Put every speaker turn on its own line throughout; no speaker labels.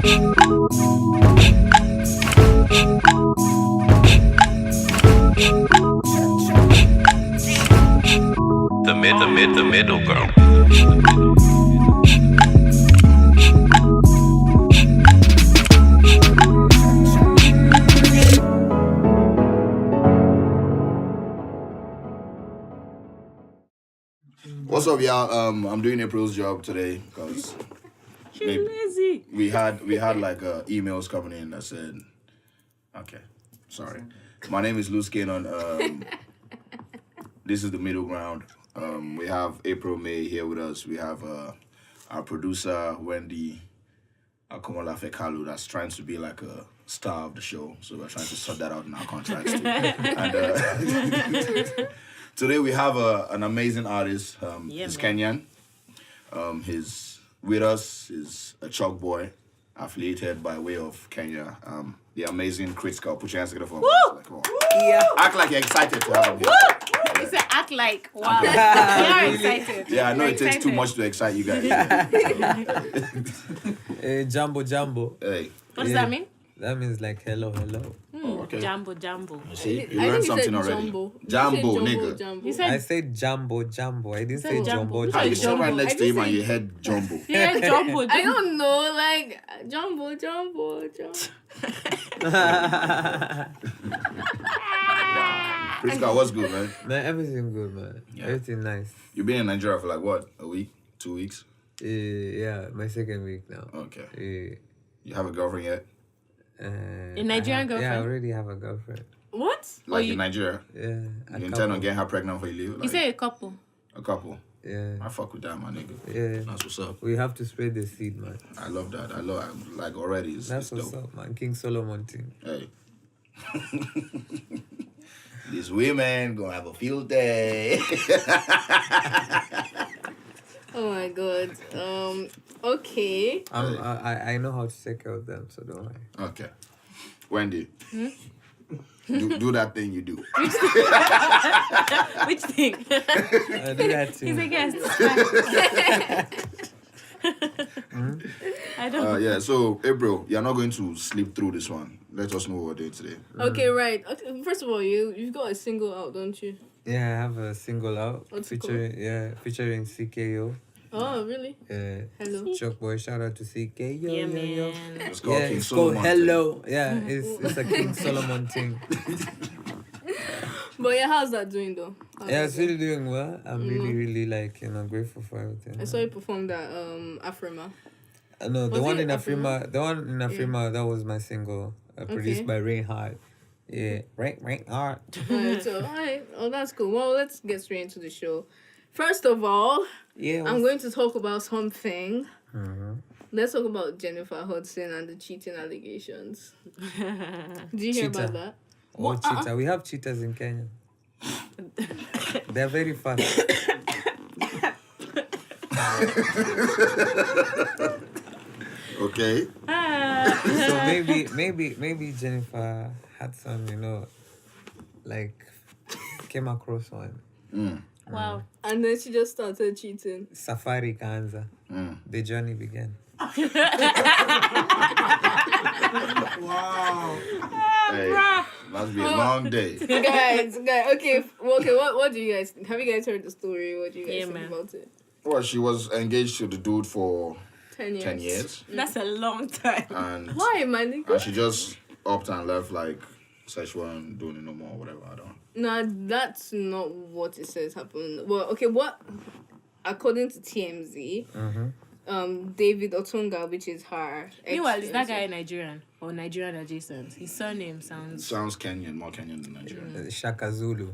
The middle girl.
What's up, y'all? I'm doing April's job today because
lazy.
we had like emails coming in that said, okay, sorry. My name is Luz Kanon. This is the middle ground. We have April May here with us. We have our producer Wendy Akomolafe Kalu that's trying to be like a star of the show. So we're trying to sort that out in our contracts too. And today we have an amazing artist. He's Kenyan. He's with us. He's a chalk boy, affiliated by way of Kenya. The amazing Qritiqal. Put your hands together for him. Like, come on.
Yeah.
Act like you're excited to have him here.
You said act like, wow. You are excited.
Yeah, I know
You're
it takes too
excited.
much to excite you guys.
Jambo.
Hey,
What does that mean?
That means like hello.
okay.
Jambo.
See, you learned something already. Jumbo, nigga.
You
I
said
said jambo. I didn't
said
say
jumbo.
jumbo.
How you sit
Jumbo.
right next
I
to him
didn't
and
say-
you head jumbo?
yeah, jumbo.
I don't know, like jumbo.
Qritiqal, what's good, man?
Man, everything good, man.
Yeah.
Everything nice.
You've been in Nigeria for like what? A week? 2 weeks?
Yeah, my second week now.
Okay. You have a girlfriend yet?
A Nigerian
Yeah, I
girlfriend?
already have a girlfriend.
What?
Like in Nigeria?
Yeah.
You intend on getting her pregnant for you leave?
You
Like,
said a couple.
a couple?
Yeah.
I fuck with that, my nigga.
Yeah.
That's what's up.
We have to spread the seed, man.
I love that. Like already. It's
That's
dope.
what's up, man. King Solomon thing.
Hey. These women gonna have a field day.
Oh my god. Okay.
I know how to take care of them, so don't worry.
Okay. Wendy. Do that thing you do.
Which thing?
I do that too.
He's a guest. I don't.
Yeah, so April, you're not going to sleep through this one. Let us know what we're doing today.
Okay, right. Okay, first of all, you've got a single out, don't you?
Yeah, I have a single out
What's it
featuring CKO.
Oh, really?
Yeah.
Hello.
Chuck boy, shout out to CKO.
Yeah,
yo.
man.
It's called
Yeah,
King
it's called
Solomon.
Hello. Yeah, it's a King Solomon thing.
But yeah, how's that doing though?
Yeah, it's really doing well. I'm really like, grateful for everything.
I saw you perform that Afrima.
No, the
Was
one
it
in
Afrima?
Afrima, that was my single, produced
Okay.
by Reinhardt. Yeah, Reinhardt.
Alright, so alright. Oh, that's cool. Well, let's get straight into the show. First of all,
Yeah.
I'm going to talk about something.
Mhm.
Let's talk about Jennifer Hudson and the cheating allegations. Did you hear about
Cheetah.
that?
Oh, cheetah. We have cheetahs in Kenya. They're very fast.
Okay.
So maybe Jennifer had some, like came across one.
Wow.
And then she just started cheating.
Safari Kanza. The journey began.
Wow. Hey, must be a long day.
guys, okay, what do you guys think? Have you guys heard the story? What do you guys
Yeah,
think
man.
about it?
Well, she was engaged to the dude for
10 years.
10 years.
That's a long time.
And
Why, my nigga?
and she just upped and left, like, said she wasn't doing it no more, whatever, I don't.
No, that's not what it says happened. Well, okay, according to TMZ, David Otunga, which is her
Meanwhile, is that guy Nigerian or Nigerian adjacent? His surname sounds.
Sounds Kenyan, more Kenyan than Nigerian.
Shaka Zulu.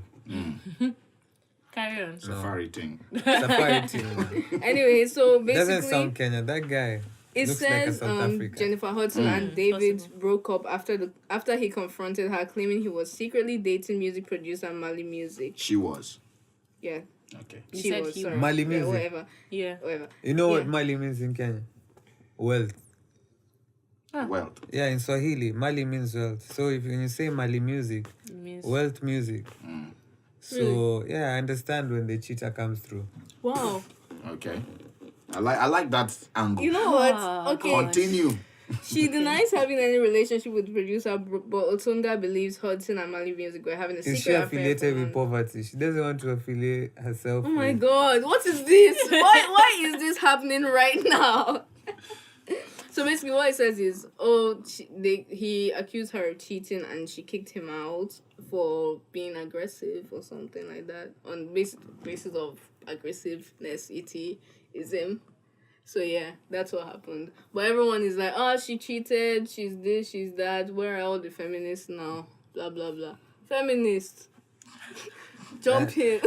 Carry on.
Safari thing.
Safari team.
Anyway, so
Doesn't
basically,
sound Kenyan. That guy
it
looks like a
says
South African.
Jennifer Hudson and David
Possible.
broke up after he confronted her, claiming he was secretly dating music producer Mali Music.
She was.
Yeah,
Okay.
You
she
said
was.
he
Sorry.
was.
Mali
Yeah,
Music.
whatever.
You know what
Yeah.
Mali means in Kenya? Wealth.
Well,
Yeah, in Swahili, Mali means wealth. So when you say Mali music,
Means-
wealth music. So yeah, I understand when the cheetah comes through.
Wow.
okay. I like that angle.
You know what?
Oh,
Okay.
Continue.
She denies having any relationship with producer, but Otunga believes Hudson and Mali Music were having a
Is
secret
she
affair.
affiliated
for
with poverty? She doesn't want to affiliate herself.
Oh my
with...
god, what is this? Why is this happening right now? So basically what it says is, he accused her of cheating and she kicked him out for being aggressive or something like that. On basis of aggressiveness, ism. So yeah, that's what happened. But everyone is like, oh, she cheated, she's this, she's that. Where are all the feminists now? Blah, blah, blah. Feminists. Jump in.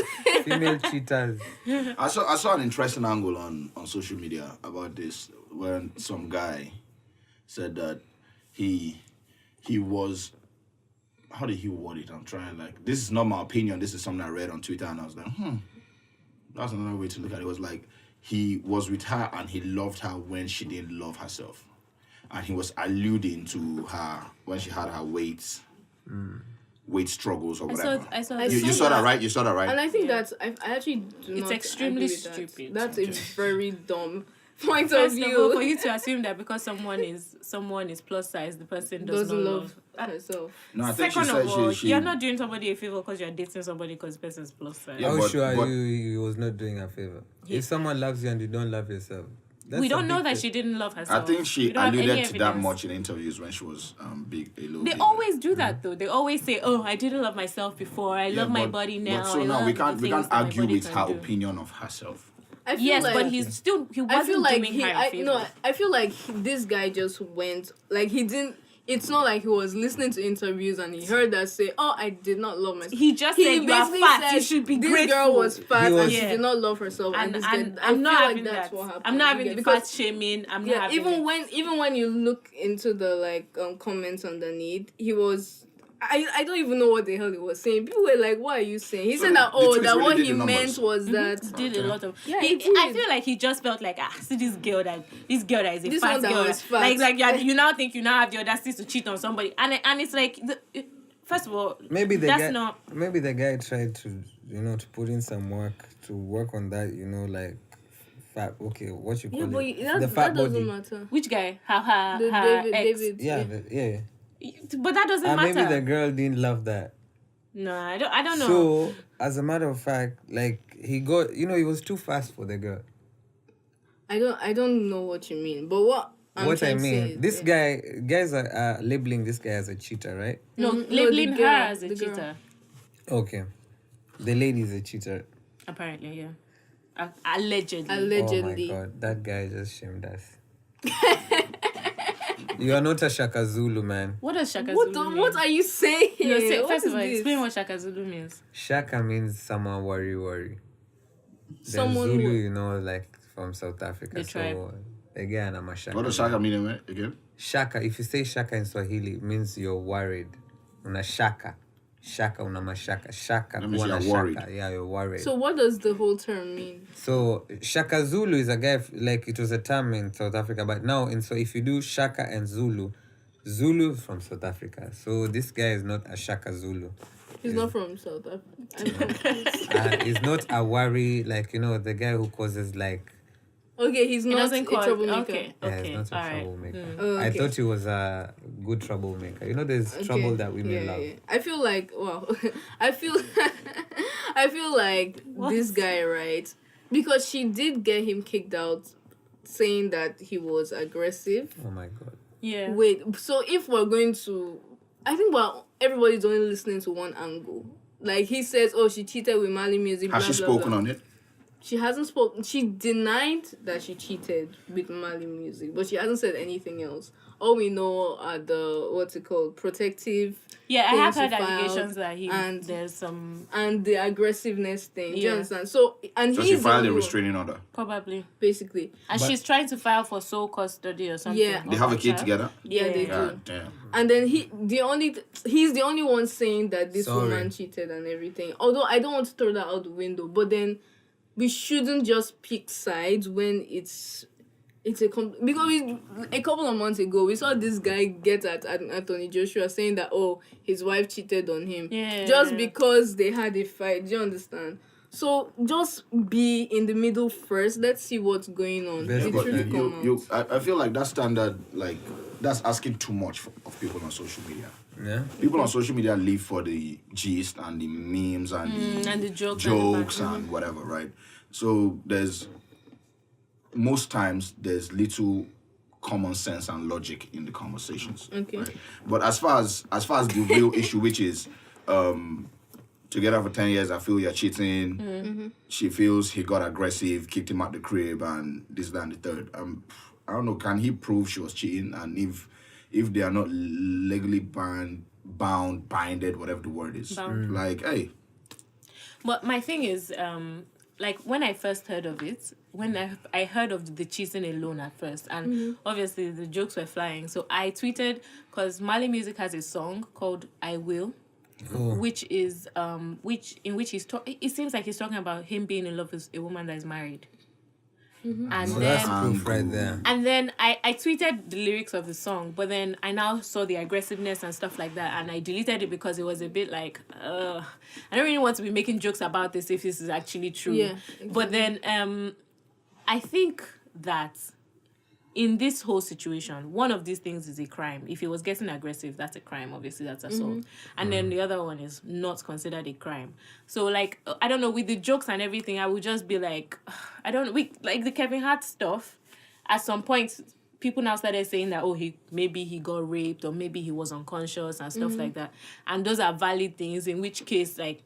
Female cheaters.
I saw an interesting angle on social media about this when some guy said that he was, how did he word it? I'm trying, like, this is not my opinion, this is something I read on Twitter, and I was like, that's another way to look at it. It was like he was with her and he loved her when she didn't love herself. And he was alluding to her when she had her weight struggles or whatever.
I saw
You saw that, right? You saw that, right?
And I think I actually do
It's
not
extremely
agree with that.
stupid.
That's a very dumb point of
First of all, for
view.
you to assume that because someone is plus size, the person does
Doesn't
not
love
love.
herself.
No, I think
Second
she said
of all,
she
you're not doing somebody a favor because you're dating somebody because the person is plus size.
Yeah,
How
but-
sure are
but-
you he was not doing a favor? If someone loves you and you don't love yourself, that's
We
a
don't know
big
that
thing.
she didn't love herself.
I think she
We don't have any
alluded to that
evidence.
much in interviews when she was big, a little
They
bigger.
always do that though. They always say, "Oh, I didn't love myself before. I love my
but-
body now."
But so
I
now
love
we
the
can't
things that my
argue
body
with
can
her
do."
opinion of herself.
I feel
Yes,
like,
but he wasn't
I feel like
doing her a favor.
I feel like this guy just went, like, he didn't. It's not like he was listening to interviews and he heard that say, "Oh, I did not love myself."
He just said, "You are
basically
fat. You
said
should be
this
grateful."
girl was fat
He was-
and she
Yeah.
did not love herself. And,
and
this guy,
and
I
I'm not
feel
having
like that's
that.
what happened.
I'm not having
You
the
get- because-
fat shaming. I'm not
Yeah,
having
even when you look into the comments underneath, he was. I don't even know what the hell he was saying. People were like, "What are you saying?" He
So
said that
the tweets
that
really
what
did
he
the numbers.
meant was that
did a lot of.
Yeah,
I
it
feel like he just felt like see this girl that is a
This
fat
one that
girl
was fat.
like you now think you now have the audacity to cheat on somebody and it's like first of all
Maybe the
that's
guy,
not
maybe the guy tried to, to put in some work to work on that, like fat. Okay, what you call
yeah, but
it? The
that
fat
doesn't
body.
matter.
which guy her
David,
ex.
David,
Yeah, yeah.
But that doesn't
And
matter.
maybe the girl didn't love that.
No, I don't know.
So, as a matter of fact, like he got, he was too fast for the girl.
I don't know what you mean, but what I'm
What I
trying to say
mean,
is,
this guys are labeling this guy as a cheater, right?
No,
No,
labeling
the
her
girl,
as a
the girl.
cheater.
Okay, the lady is a cheater.
Apparently, yeah. Allegedly.
allegedly.
Oh my god, that guy just shamed us. You are not a Shaka Zulu, man.
What does Shaka
What
Zulu mean?
what are you saying?
No,
What
first
is
of all,
this?
explain what Shaka Zulu means.
Shaka means someone worry. Then
Someone
Zulu,
wo-
like from South Africa.
The tribe.
So again, I'm a Shaka.
What does Shaka mean again?
Shaka, if you say Shaka in Swahili, it means you're worried. Una Shaka. Shaka, una mashaka. Shaka,
That means
una
you're worried.
Shaka. Yeah, you're worried.
So what does the whole term mean?
So Shaka Zulu is a guy, like it was a term in South Africa, but now, so if you do Shaka and Zulu, Zulu from South Africa. So this guy is not a Shaka Zulu.
He's not from South Africa.
He's not a worry, the guy who causes
Okay, he's
It
not
doesn't
a
call
troublemaker.
Okay,
yeah,
okay,
he's not a
all right.
troublemaker.
Oh,
I
okay.
thought he was a good troublemaker. There's
Okay,
trouble that women
yeah,
love.
yeah. I feel like I feel like this guy, right? Because she did get him kicked out, saying that he was aggressive.
Oh my god.
Yeah.
Wait, so if we're going to, I think everybody's only listening to one angle. Like he says, "Oh, she cheated with Mali Music."
Has
blah,
she
blah,
spoken
blah.
on it?
She hasn't spoken. She denied that she cheated with Mali Music, but she hasn't said anything else. All we know are the protective.
Yeah, I have
things
heard
he filed
allegations that
and-
there's some
And the aggressiveness thing. Do you
Yeah.
understand? So and
So
he's
she
the
filed
only
a
one,
restraining order.
probably,
basically.
and
But-
she's trying to file for sole custody or something.
Yeah.
They have a kid
Child.
together?
Yeah, they do.
God damn.
And then he's the only one saying that this
Sorry.
woman cheated and everything. Although I don't want to throw that out the window, but then we shouldn't just pick sides when it's because a couple of months ago we saw this guy get at Anthony Joshua saying that his wife cheated on him
Yeah.
just because they had a fight. Do you understand? So just be in the middle first. Let's see what's going on.
Best
It
of
really
them.
come out.
I feel like that standard, like, that's asking too much of people on social media.
Yeah.
People on social media live for the gist and the memes and
and the jokes
and whatever, right? So most times there's little common sense and logic in the conversations.
Okay.
Right? But as far as the real issue, which is together for 10 years, I feel you're cheating.
Mm-hmm.
She feels he got aggressive, kicked him out the crib, and this, that, and the third. I don't know. Can he prove she was cheating? And if they are not legally binded, whatever the word is, like, hey.
But my thing is, like when I first heard of it, when I heard of the cheating alone at first, and obviously the jokes were flying, so I tweeted, because Mali Music has a song called "I Will," which is in which it seems like he's talking about him being in love with a woman that is married. And
So
then
that's proof right there.
and then I tweeted the lyrics of the song, but then I now saw the aggressiveness and stuff like that, and I deleted it because it was a bit like, I don't really want to be making jokes about this if this is actually true.
Yeah,
But then I think that in this whole situation, one of these things is a crime. If he was getting aggressive, that's a crime. Obviously, that's assault. And then the other one is not considered a crime. So, like, I don't know, with the jokes and everything, I would just be like, like the Kevin Hart stuff, at some point, people now started saying that, maybe he got raped or maybe he was unconscious and stuff like that. And those are valid things, in which case, like,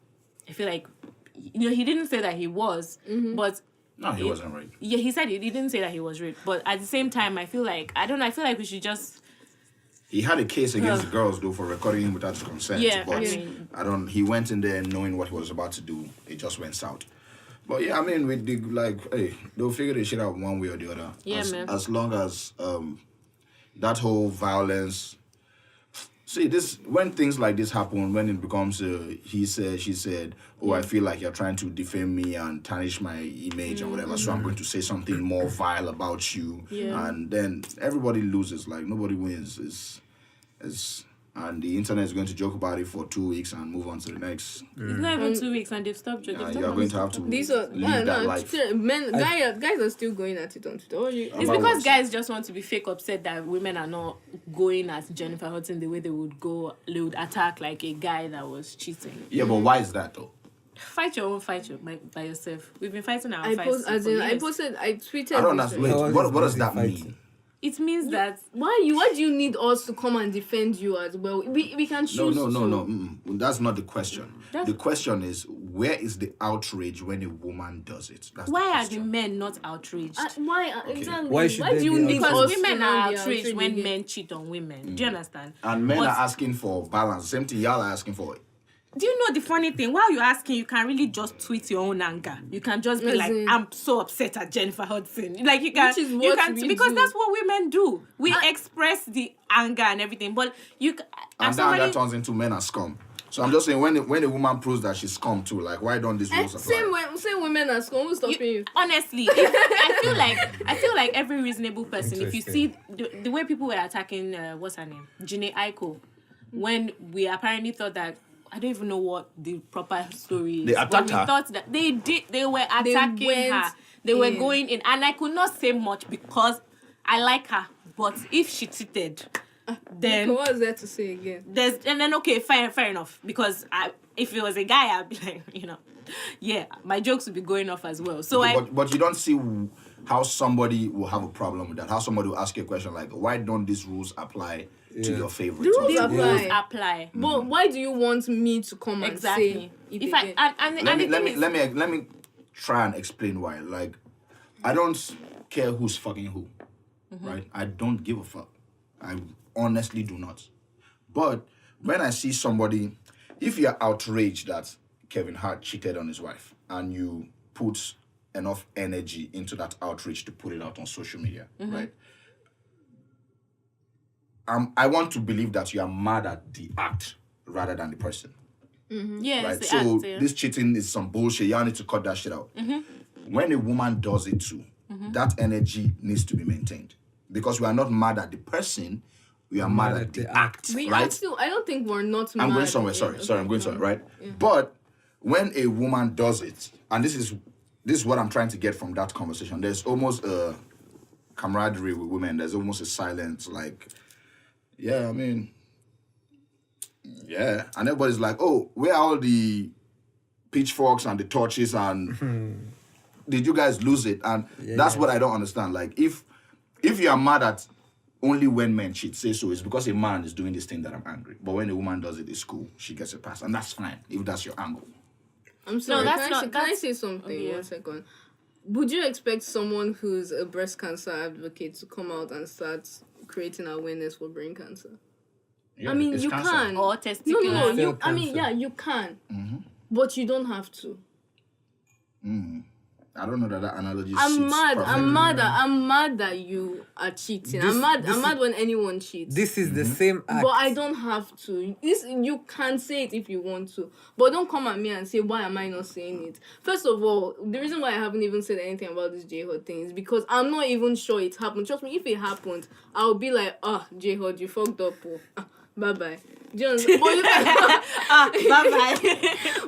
I feel like, he didn't say that he was, but...
No, he wasn't right.
Yeah, he said he didn't say that he was raped. But at the same time, I feel like we should just...
He had a case against the girls, though, for recording him without his consent.
Yeah,
but
I mean...
he went in there knowing what he was about to do. It just went south. But yeah, I mean, with the, like, hey, they'll figure the shit out one way or the other.
Yeah, man.
As long as that whole violence... See, when things like this happen, when it becomes he said, she said, I feel like you're trying to defame me and tarnish my image and whatever, so I'm going to say something more vile about you.
Yeah.
And then everybody loses. Like, nobody wins. And the internet is going to joke about it for 2 weeks and move on to the next.
It's not even 2 weeks and they've stopped joking.
You're going to have to
These are
live that life.
guys are still going at it on Twitter.
It's because guys just want to be fake upset that women are not going at Jennifer Hudson the way they would attack like a guy that was cheating.
Yeah, but why is that though?
Fight your own fight by yourself. We've been fighting our
I
fights.
tweeted.
I don't understand. Wait,
How
what
is
does that
fighting?
mean?
It means that
Why do you need us to come and defend you as well? We can choose.
No. That's not the question. The question is, where is the outrage when a woman does it? That's
why
the
are
question.
the men not outraged?
Why exactly?
Why should they
do you
be
need
Because
us
women
to
are
be
outraged when
again?
men cheat on women. Do you understand?
And men
But-
are asking for balance. Same thing y'all are asking for.
Do you know the funny thing? While you're asking, you can really just tweet your own anger. You can just be
As
like,
in-
I'm so upset at Jennifer Hudson. Like you can,
Which is
you
what
can
we
because
do.
that's what women do. We express the anger and everything. But you
And that turns into men are scum. So I'm just saying, when a woman proves that she's scum too, like, why don't these rules apply?
Same women as who's stopping you?
honestly, I feel like every reasonable person, if you see the way people were attacking, what's her name, Janae Aiko, when we apparently thought that. I don't even know what the proper story is.
They attacked her?
We thought that they were attacking
went
her. They were
in.
going in. And I could not say much because I like her. But if she cheated, then
What was there to say again?
okay, fair enough. Because if it was a guy, I'd be like, yeah, my jokes would be going off as well. So
But you don't see how somebody will have a problem with that. How somebody will ask you a question like, why don't these rules apply to your favorite?
The rules
the
apply.
rules apply.
But why do you want me to come
Exactly.
and say it
If
again?
Let me try and explain why. Like, I don't care who's fucking who, right? I don't give a fuck. I honestly do not. But when I see somebody, if you're outraged that Kevin Hart cheated on his wife and you put enough energy into that outrage to put it out on social media, right? I want to believe that you are mad at the act rather than the person.
Yes,
Right?
the
So
act, yeah.
this cheating is some bullshit. Y'all need to cut that shit out. When a woman does it too, that energy needs to be maintained. Because we are not mad at the person, we are mad at the act.
I
Right?
don't think we're not mad.
I'm going somewhere, sorry, I'm going somewhere, right? But when a woman does it, and this is what I'm trying to get from that conversation. There's almost a camaraderie with women. There's almost a silence, like, yeah, I mean, yeah, and everybody's like, oh, where are all the pitchforks and the torches and did you guys lose it? And that's what I don't understand. Like, if you are mad at only when men cheat, say so, it's because a man is doing this thing that I'm angry. But when a woman does it, it's cool. She gets a pass, and that's fine if that's your angle.
I'm sorry.
that's
can
not-
Can I
that's-
say something?
yeah.
1 second. Would you expect someone who's a breast cancer advocate to come out and start creating awareness for brain cancer?
Yeah,
I mean,
it's
you
cancer.
can.
Or
No,
testicular.
you. I mean,
cancer.
yeah, you can, but you don't have to.
I don't know that analogy.
I'm
sits
mad.
perfectly.
I'm mad that you are cheating. I'm mad when anyone cheats.
This is the same act.
But I don't have to. You can say it if you want to. But don't come at me and say, why am I not saying it? First of all, the reason why I haven't even said anything about this J-Hod thing is because I'm not even sure it happened. Trust me, if it happened, I'll be like, J-Hod, you fucked up. Oh. Bye-bye. Do you understand? But you
Bye-bye.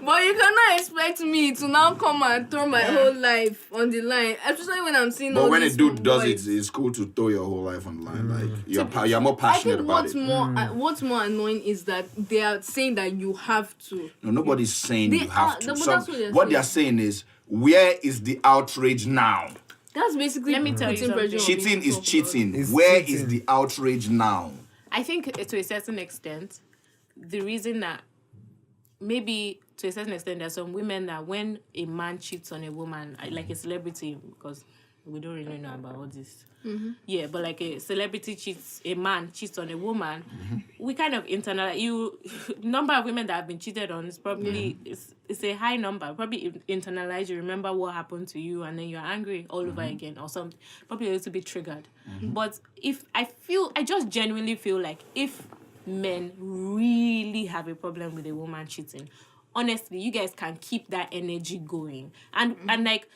but you cannot expect me to now come and throw my whole life on the line. Especially when I'm seeing all
But when a
these
dude does
boys.
it, it's cool to throw your whole life on the line. Like you're more
I
passionate
think
about
what's
it.
what's more annoying is that they are saying that you have to.
No, nobody's saying
They
you have
are-
to.
no, but
Some-
that's what they're
what they're
saying.
saying is, where is the outrage now?
That's basically
Let me tell you
putting pressure
something.
on me
Cheating
to
is
talk about
cheating.
It's
Where is
cheating.
the outrage now?
I think to a certain extent, the reason that maybe to a certain extent there's some women that when a man cheats on a woman, like a celebrity, because we don't really know about all this. Yeah, but like a man cheats on a woman, we kind of internalize number of women that have been cheated on is probably it's a high number. Probably internalize, you remember what happened to you and then you're angry all over again or something. Probably a little bit triggered. But I just genuinely feel like if men really have a problem with a woman cheating, honestly, you guys can keep that energy going. And like,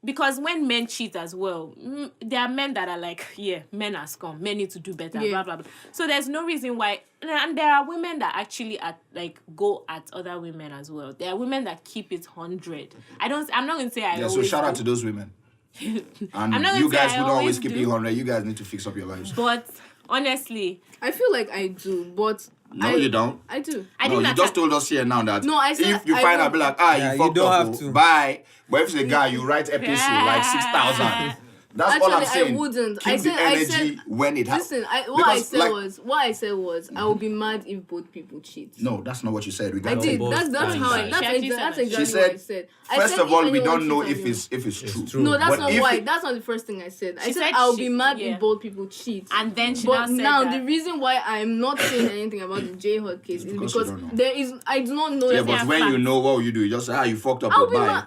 because when men cheat as well, there are men that are like, yeah, men are scum, men need to do better, blah, blah, blah. So there's no reason why, and there are women that actually go at other women as well. There are women that keep it 100. I'm not going to say I
Yeah, so
always
shout out
do.
to those women.
I'm
And
not
you
gonna say
guys
I
who don't always
always
keep
do.
it 100, you guys need to fix up your lives.
But honestly,
I feel like I do, but
No, you don't.
I do.
I
No,
think
you
that's
just told us here now that
No, I said
if you
I
find
don't-
out, be like,
Yeah,
you
you
fucked
don't
up,
have to.
bye. But if it's a guy, you write episode like 6,000. That's all I'm
Actually,
saying.
I wouldn't.
Keep the energy when it happens.
Listen, what I said was, I would be mad if both people cheat.
No, that's not what you said. We
I
got
did.
both
That's
times.
how.
She actually said
That's
that.
exactly
She
what I
said,
said. I
First
said
of all, we
anyone
don't know
cheats
if
on
it's true.
true.
No, that's
But
not
if
why.
it-
That's not the first thing I said. I
She
said
said
I'll
she-
be mad
yeah.
if both people cheat.
and then she
But
now said
now
that.
the reason why I'm not saying anything about the J-Hod case is
Because you
because
don't know.
there is I do not know.
Yeah,
that
but
Yeah,
when you
facts.
know what you do, you just say, you fucked up,
I'll be
bye.
mad.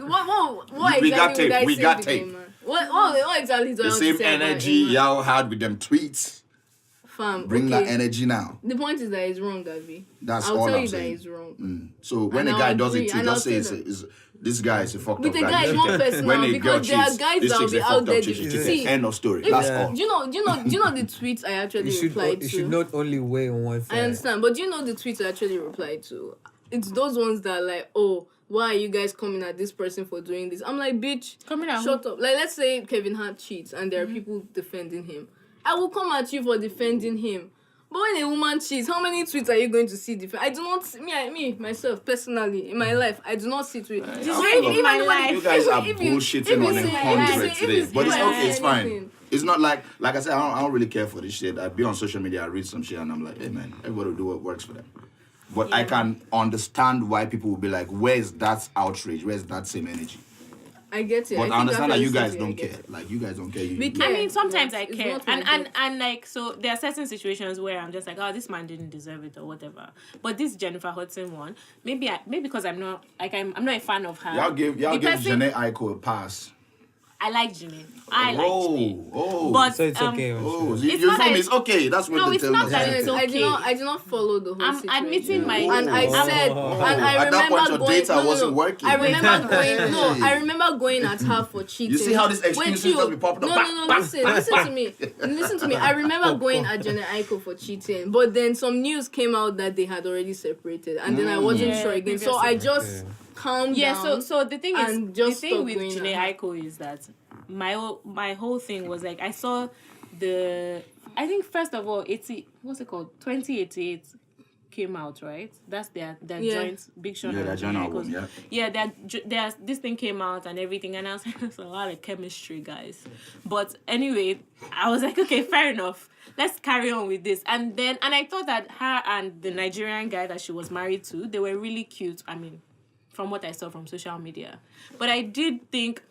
What
We got
exactly would
tape.
I
We
say
got
to
tape.
them, man? What exactly do I
The
want to
same
say about
energy
him, man?
y'all had with them tweets.
Fam,
Bring
okay.
that energy now.
The point is that it's wrong, Gavi.
That's
I'll
all
tell
I'm
you
saying.
that it's wrong.
So when
And
a guy
I'll
does
agree,
it too,
and I'll
just say
say
this guy is a fucked
With
up
the
guy.
guy, it's more personal
When a girl
because there are
cheats,
guys
this
that will
chick's
be
a
out
fucked
there.
up chick.
See,
End of story.
if-
That's all.
do you know the tweets I actually replied
You
to?
should not only weigh on one side.
I understand, but do you know the tweets I actually replied to? It's those ones that are like, oh, why are you guys coming at this person for doing this? I'm like, bitch,
Coming at
shut up. Like, let's say Kevin Hart cheats and there are people defending him. I will come at you for defending him. But when a woman cheats, how many tweets are you going to see? I do not, me myself, personally, in my life, I do not see tweets.
I
Just
feel
read in my life.
You guys are
if you-
bullshitting
if
on
you
a
say-
100
if
today.
you
But it's
say
okay, it's fine.
anything.
It's not like I said, I don't really care for this shit. I be on social media, I read some shit, and I'm like, hey man, everybody will do what works for them. But I can understand why people will be like, where's that outrage? Where's that same energy?
I get it.
But I
think
understand that
after
you guys
listening, I
don't
get
care.
it.
Like, you guys don't care.
We care.
I mean, sometimes
Yes,
I
it's
care,
not my
and like, so there are certain situations where I'm just like, oh, this man didn't deserve it or whatever. But this Jennifer Hudson one, maybe because I'm not a fan of her.
Y'all give
The person-
Janae Aiko a pass.
I like Jimmy. I like Jimmy.
Oh.
But
So it's okay.
Oh,
It's
you
not
feel me?
that-
It's okay. That's what
No,
the
it's
term
not
is.
that
Yeah.
it's okay.
I did not follow the whole
I'm
situation.
admitting my.
And I
Oh.
said, and I
At that
remember
point, your
going.
data
no,
wasn't working.
I remember going. No,
Hey.
I remember going at her for cheating.
You see how this excuse
Wait,
just be popping up?
No. Listen to me. Listen to me. I remember going at Jenna Aiko for cheating, but then some news came out that they had already separated, and then I wasn't
Yeah,
sure again. So I just calmed
Yeah,
down.
so the thing is,
and
the
just
thing
stop
with
going
Janae
at
Aiko is that my whole thing was like, I saw I think first of all, 2088 came out, right? That's their joint Big Sean
Yeah,
and
their joint
Janae
album,
Aiko's. Their this thing came out and everything, and I was like, it's a lot of chemistry, guys. But anyway, I was like, okay, fair enough. Let's carry on with this. And I thought that her and the Nigerian guy that she was married to, they were really cute. I mean, from what I saw from social media. But I did think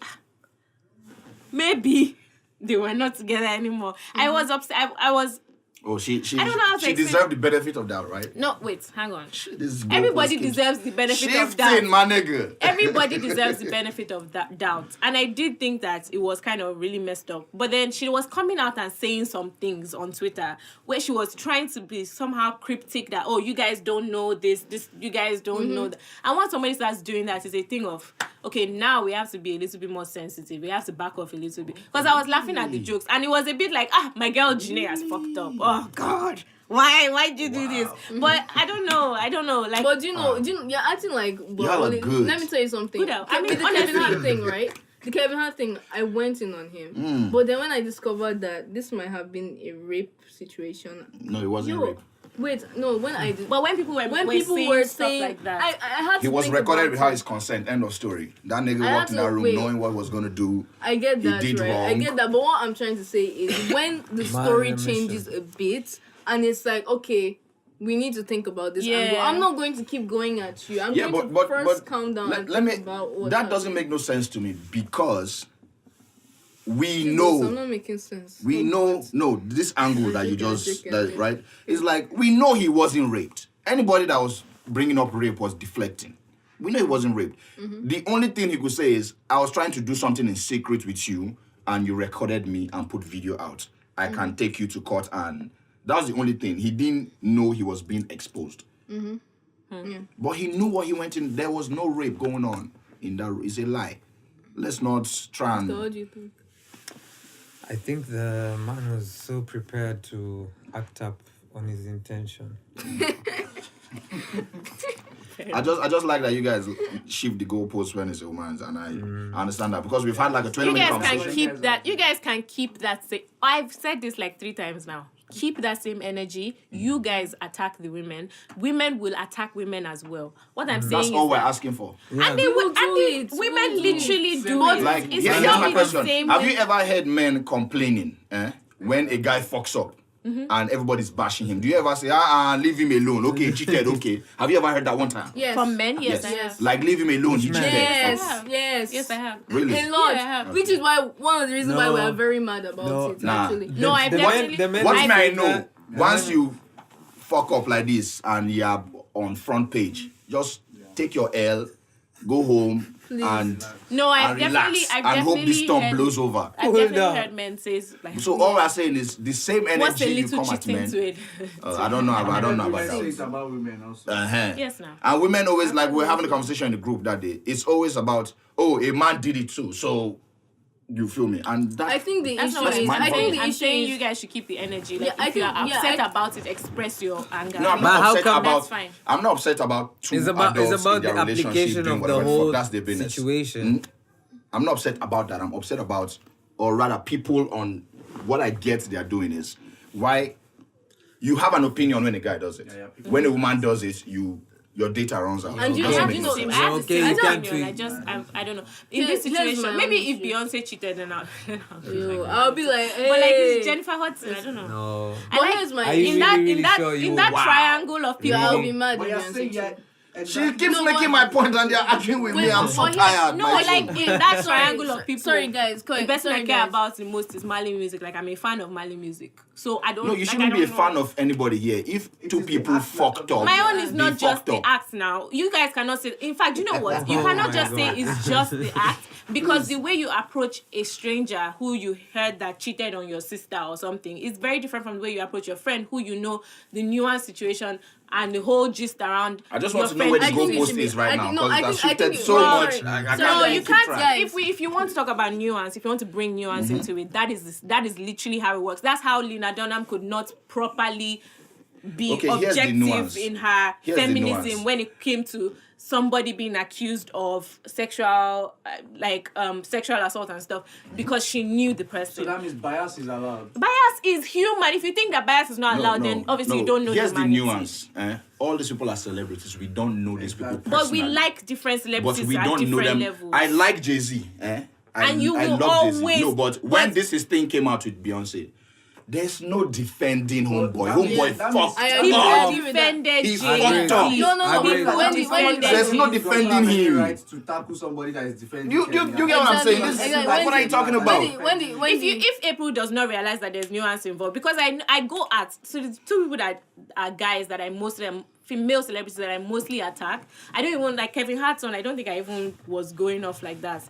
maybe they were not together anymore. I was upset. I was.
Oh, she
I don't know how to
she
explain.
deserved the benefit of that, right?
No, wait, hang on.
This
Everybody
goalpost keeps
deserves the benefit of doubt.
shifting, my nigga.
Everybody deserves the benefit of that doubt. And I did think that it was kind of really messed up. But then she was coming out and saying some things on Twitter where she was trying to be somehow cryptic that, oh, you guys don't know this, you guys don't know that. And once somebody starts doing that, it's a thing of, okay, now we have to be a little bit more sensitive. We have to back off a little bit. Because I was laughing at the jokes and it was a bit like, my girl Janae has fucked up. Oh, God. Why'd you do this? But I don't know. Like,
But do you know, you're acting like.
Y'all are good.
Let me tell you something.
Good out. I mean,
With the Kevin
honestly.
Hart thing, right? The Kevin Hart thing, I went in on him. But then when I discovered that this might have been a rape situation.
No, it wasn't rape.
Wait, no, when I did.
but when people were
Saying
stuff like that.
I had to
He was
think
recorded
about
without
it.
his consent. End of story. That nigga
I had
walked in that
to-
room
wait.
knowing what he was gonna do.
I get
He
that,
did
right? I
wrong.
get that. But what I'm trying to say is when the story changes a bit and it's like, okay, we need to think about this angle. I'm not going to keep going at you. I'm going to first calm down and think about what
that doesn't make no sense to me because we know.
I'm not making sense.
We know, no, this angle that you just,
Joking.
right? It's like, we know he wasn't raped. Anybody that was bringing up rape was deflecting. We know he wasn't raped. The only thing he could say is, I was trying to do something in secret with you, and you recorded me and put video out. I can take you to court, and that was the only thing. He didn't know he was being exposed. But he knew what he went in. There was no rape going on in that. It's a lie. Let's not try and...
So what do you think?
I think the man was so prepared to act up on his intention.
I just like that you guys shift the goalposts when it's a woman's, and I understand that because we've had like a 20-minute
You guys
conversation.
can keep that. You guys can keep that. I've said this like 3 times now. Keep that same energy. You guys attack the women. Women will attack women as well. What I'm saying
That's
is
all we're
that,
asking for.
and they will
do
and
it.
the women
We'll do
literally
it.
do it.
Like,
It's
here's
not
my
the
question:
same
have
way.
you ever heard men complaining when a guy fucks up and everybody's bashing him? Do you ever say, leave him alone? Okay, he cheated. Okay, have you ever heard that one time?
Yes.
From men? Yes, I have.
Like, leave him alone. He cheated.
Yes.
Yes, I have.
Really?
A lot.
Yeah, I have.
Which is why one of the reasons why
No.
we are very mad about it.
Nah.
Actually.
No, I definitely.
What
I
may I
think
know?
that-
Once you fuck up like this and you're on front page, just take your L, go home, and
No, I've
relax
definitely. I've
and hope this
definitely
storm
heard-
blows over.
I've
Hold
definitely
on.
heard men say like.
So all we're saying is the same
What's a
energy you
little
come at
cheating
men.
to it?
I don't know. I don't know about
Say it's
that.
about women also.
Yes, now.
And women always like we're having a conversation in the group that day. It's always about a man did it too. So you feel me? And that
I think the
That's
issue
not what
is.
mind
I think
blowing.
the
I'm
issue
saying
is.
you guys should keep the energy. Like,
Yeah, I
if you
think-
are
yeah,
upset
I-
about it, express your anger.
No, I'm
But
not
how
upset
come-
about.
That's fine.
I'm not upset about two
It's about
adults in
the
their relationship
application
doing
of the
whatever
whole
fuck, that's their business.
situation.
I'm not upset about that. I'm upset about, or rather, people on what I get they're doing is why you have an opinion when a guy does it.
Yeah,
When a woman does it, your data runs out.
And you
I
know,
have
Doesn't
the
make
same.
no
I have the
Okay,
same
you can't
opinion.
tweet.
I don't know. In this
Here's my
situation,
own
maybe if
issue.
Beyonce cheated, then I'll
Yo, I'll be like, hey.
But like it's Jennifer Hudson, I don't know.
No.
I
But
like
here's my
Are you
in that
really,
in
really
that
sure you
in that
wow.
triangle of
Yeah,
people.
I'll be mad
But
if
you're
Beyonce
saying,
cheated.
She keeps
No,
making my point and they're arguing with me.
Wait,
I'm
but
so
here-
tired.
No,
my
like
son.
in that triangle of people.
Sorry, guys.
The best thing I
sorry,
care
guys.
about the most is Mali music. Like I'm a fan of Mali music, so I don't.
No, you
like,
shouldn't
I
be a
don't
fan
know.
of anybody here. If two
is the
people
act
fucked
of-
up,
My own is
they
not just
fucked
the
up.
act now. You guys cannot say. In fact, you know what? You
Oh
cannot
my
just say
God.
it's just the act Because the way you approach a stranger who you heard that cheated on your sister or something is very different from the way you approach your friend who you know the nuanced situation and the whole gist around.
I just
your
want to know where the
friend.
goalpost is right now because it has shifted
you-
so
no,
much.
no,
I
No,
can't
you
keep
can't.
track.
If you want to talk about nuance, if you want to bring nuance into it, that is literally how it works. That's how Lena Dunham could not properly be
Okay, here's the nuance.
objective in her
Here's the
feminism
nuance.
when it came to somebody being accused of sexual sexual assault and stuff because she knew the person.
So that means bias is allowed.
Bias is human. If you think that bias is not allowed, then obviously you don't know
Here's
humanity.
the nuance. All these people are celebrities. We don't know these people
Exactly.
But we
personally.
like different
But
celebrities
we
at
don't know
different
them.
levels.
I like Jay-Z.
And you
I
will
love Jay-Z.
always-
No, but when
but-
this thing came out with Beyonce, there's no defending homeboy.
that
Homeboy
means- that means-
fucked
I
up.
agree.
People
with that.
defended
He
Jay-Z.
fucked up.
No,
Agree.
people
Wendy,
defended
There's
Jay-Z.
no
You
defending
don't have any
him.
right to tackle somebody that is defending.
You get what I'm saying? This is
Exactly.
like, what are you talking about?
Wendy,
If April does not realize that there's nuance involved, because I go at so the two people that are guys that I mostly female celebrities that I mostly attack. I don't even like Kevin Hartson. I don't think I even was going off like that.